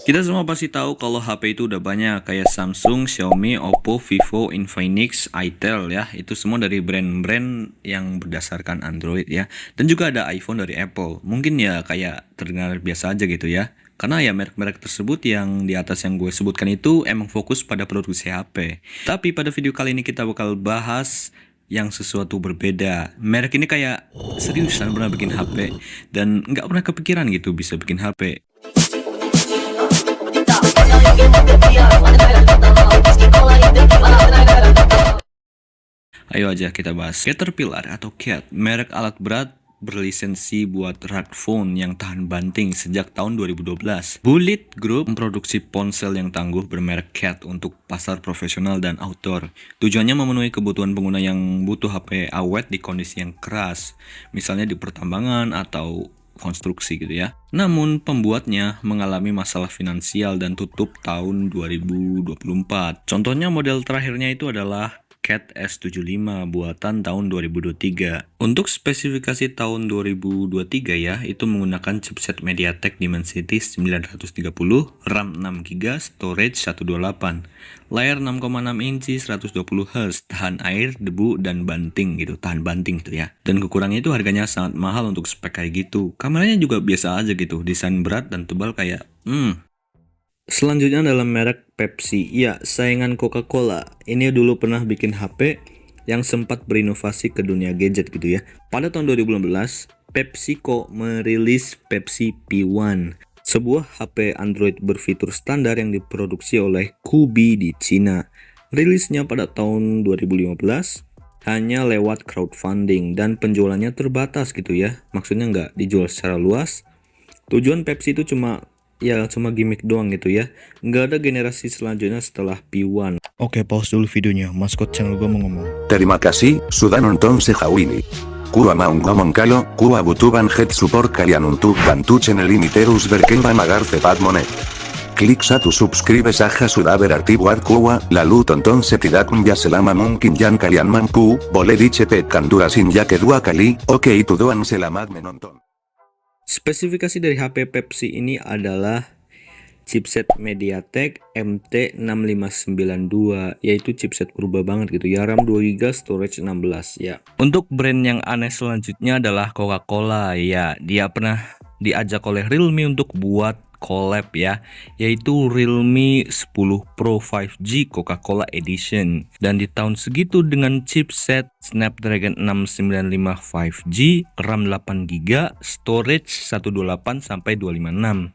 Kita semua pasti tahu kalau HP itu udah banyak kayak Samsung, Xiaomi, Oppo, Vivo, Infinix, Itel ya. Itu semua dari brand-brand yang berdasarkan Android ya. Dan juga ada iPhone dari Apple. Mungkin ya kayak terdengar biasa aja gitu ya. Karena ya merek-merek tersebut yang di atas yang gue sebutkan itu emang fokus pada produksi HP. Tapi pada video kali ini kita bakal bahas yang sesuatu berbeda. Merek ini kayak seriusan pernah bikin HP dan nggak pernah kepikiran gitu bisa bikin HP. Ayo aja kita bahas Caterpillar atau CAT, merek alat berat berlisensi buat smartphone yang tahan banting sejak tahun 2012. Bullet Group memproduksi ponsel yang tangguh bermerek CAT untuk pasar profesional dan outdoor. Tujuannya memenuhi kebutuhan pengguna yang butuh HP awet di kondisi yang keras, misalnya di pertambangan atau konstruksi gitu ya. Namun pembuatnya mengalami masalah finansial dan tutup tahun 2024. Contohnya model terakhirnya itu adalah CAT S75 buatan tahun 2023. Untuk spesifikasi tahun 2023 ya, itu menggunakan chipset MediaTek Dimensity 930, RAM 6GB, storage 128, layar 6,6 inci 120Hz, tahan air, debu, dan banting gitu, tahan banting tuh ya. Dan kekurangannya itu harganya sangat mahal untuk spek kayak gitu. Kameranya juga biasa aja gitu, desain berat dan tebal kayak Selanjutnya adalah merek Pepsi. Ya, saingan Coca-Cola. Ini dulu pernah bikin HP yang sempat berinovasi ke dunia gadget gitu ya. Pada tahun 2016, PepsiCo merilis Pepsi P1, sebuah HP Android berfitur standar yang diproduksi oleh Kubi di Cina. Rilisnya pada tahun 2015 hanya lewat crowdfunding dan penjualannya terbatas gitu ya. Maksudnya nggak dijual secara luas. Tujuan Pepsi itu cuma gimmick doang gitu ya. Nggak ada generasi selanjutnya setelah P1. Oke, pause dulu videonya. Maskot channel gue mau ngomong. Terima kasih, sudah nonton sejauh Kua mau ngomong kalau, kua butuh head support kalian untuk bantu channel ini terus berkembang agar cepat monet. Klik satu subscribe saja sudah berarti buat kua, lalu tonton setidaknya selama mungkin yang kalian mampu, boleh dicepetkan durasinya ya kedua kali, oke itu doang selamat menonton. Spesifikasi dari HP Pepsi ini adalah chipset MediaTek MT6592, yaitu chipset berubah banget gitu ya, RAM 2GB, storage 16 ya. Untuk brand yang aneh selanjutnya adalah Coca-Cola ya. Dia pernah diajak oleh Realme untuk buat collab ya, yaitu Realme 10 Pro 5G Coca-Cola Edition. Dan di tahun segitu dengan chipset Snapdragon 695 5G, RAM 8GB, storage 128 sampai 256.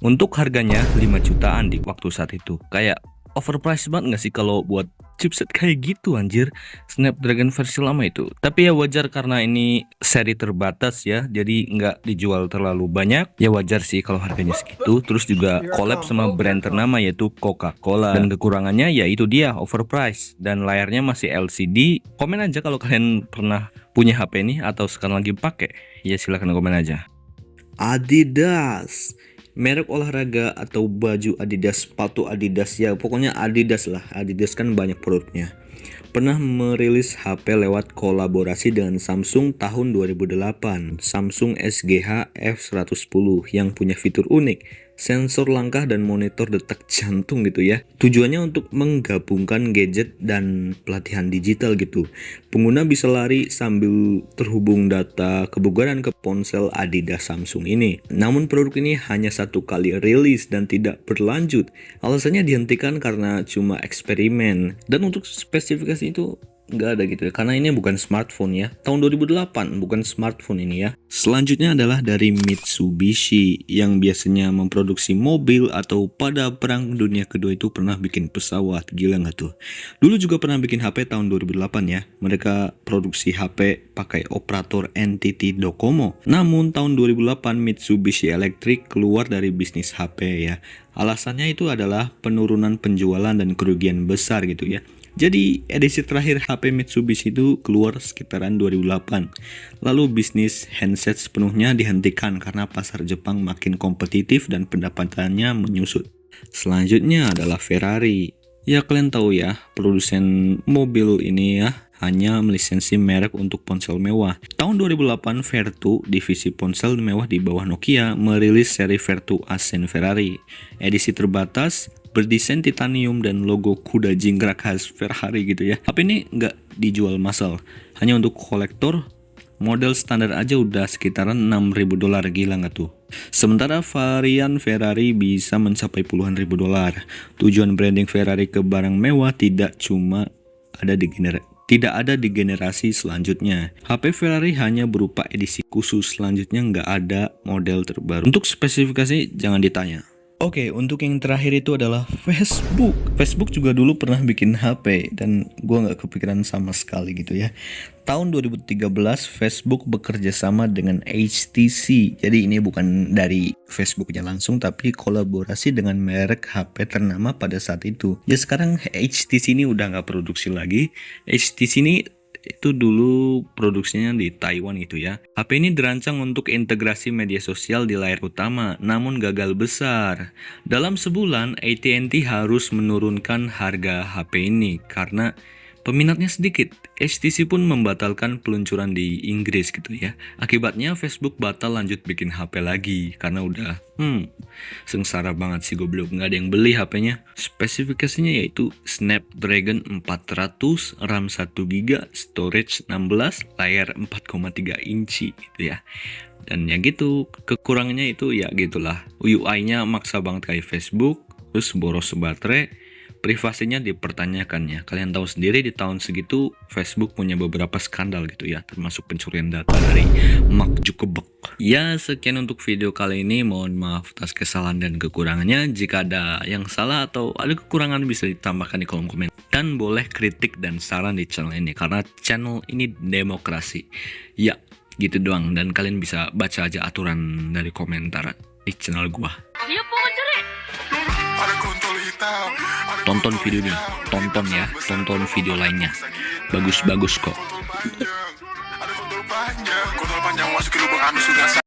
Untuk harganya 5 jutaan di waktu saat itu. Kayak overpriced banget gak sih kalau buat chipset kayak gitu anjir, Snapdragon versi lama itu. Tapi ya wajar karena ini seri terbatas ya, jadi nggak dijual terlalu banyak. Ya wajar sih kalau harganya segitu. Terus juga collab sama brand ternama yaitu Coca-Cola. Dan kekurangannya ya itu dia, overpriced. Dan layarnya masih LCD. Komen aja kalau kalian pernah punya HP ini atau sekarang lagi pakai. Ya silahkan komen aja. Adidas, merek olahraga atau baju Adidas, sepatu Adidas ya, pokoknya Adidas lah. Adidas kan banyak produknya. Pernah merilis HP lewat kolaborasi dengan Samsung tahun 2008, Samsung SGH F110 yang punya fitur unik, sensor langkah dan monitor detak jantung gitu ya. Tujuannya untuk menggabungkan gadget dan pelatihan digital gitu. Pengguna bisa lari sambil terhubung data kebugaran ke ponsel Adidas Samsung ini. Namun produk ini hanya satu kali rilis dan tidak berlanjut. Alasannya dihentikan karena cuma eksperimen. Dan untuk spesifikasi itu nggak ada gitu ya, karena ini bukan smartphone ya. Tahun 2008 bukan smartphone ini ya. Selanjutnya adalah dari Mitsubishi yang biasanya memproduksi mobil atau pada perang dunia kedua itu pernah bikin pesawat. Gila nggak tuh? Dulu juga pernah bikin HP tahun 2008 ya. Mereka produksi HP pakai operator NTT Docomo. Namun tahun 2008 Mitsubishi Electric keluar dari bisnis HP ya. Alasannya itu adalah penurunan penjualan dan kerugian besar gitu ya. Jadi edisi terakhir HP Mitsubishi itu keluar sekitaran 2008. Lalu bisnis handset sepenuhnya dihentikan karena pasar Jepang makin kompetitif dan pendapatannya menyusut. Selanjutnya adalah Ferrari. Ya kalian tahu ya, produsen mobil ini ya, hanya melisensi merek untuk ponsel mewah. Tahun 2008, Vertu, divisi ponsel mewah di bawah Nokia, merilis seri Vertu Ascent Ferrari. Edisi terbatas, berdesain titanium dan logo kuda jingkrak khas Ferrari gitu ya. HP ini nggak dijual massal, hanya untuk kolektor. Model standar aja udah sekitaran $6.000, gila nggak tuh? Sementara varian Ferrari bisa mencapai puluhan ribu dolar. Tujuan branding Ferrari ke barang mewah tidak ada di generasi selanjutnya. HP Ferrari hanya berupa edisi khusus, selanjutnya nggak ada model terbaru. Untuk spesifikasi jangan ditanya. Oke, untuk yang terakhir itu adalah Facebook. Facebook juga dulu pernah bikin HP dan gua nggak kepikiran sama sekali gitu ya. Tahun 2013 Facebook bekerja sama dengan HTC. Jadi ini bukan dari Facebooknya langsung, tapi kolaborasi dengan merek HP ternama pada saat itu. Ya sekarang HTC ini udah nggak produksi lagi. HTC ini itu dulu produksinya di Taiwan gitu ya. HP ini dirancang untuk integrasi media sosial di layar utama, namun gagal besar. Dalam sebulan, AT&T harus menurunkan harga HP ini karena peminatnya sedikit. HTC pun membatalkan peluncuran di Inggris gitu ya. Akibatnya Facebook batal lanjut bikin HP lagi karena udah sengsara banget sih goblok, nggak ada yang beli HP-nya. Spesifikasinya yaitu Snapdragon 400, RAM 1GB, storage 16, layar 4,3 inci gitu ya. Dan ya gitu, kekurangannya itu ya gitulah. UI-nya maksa banget kayak Facebook, terus boros baterai. Privasinya dipertanyakan ya. Kalian tahu sendiri di tahun segitu Facebook punya beberapa skandal gitu ya, termasuk pencurian data dari Mark Zuckerberg. Ya, sekian untuk video kali ini. Mohon maaf atas kesalahan dan kekurangannya. Jika ada yang salah atau ada kekurangan bisa ditambahkan di kolom komen. Dan boleh kritik dan saran di channel ini karena channel ini demokrasi. Ya, gitu doang, dan kalian bisa baca aja aturan dari komentar di channel gua. Tonton video ini, tonton ya, tonton video lainnya. Bagus-bagus kok. Ada foto panjang masukin lubang anus juga.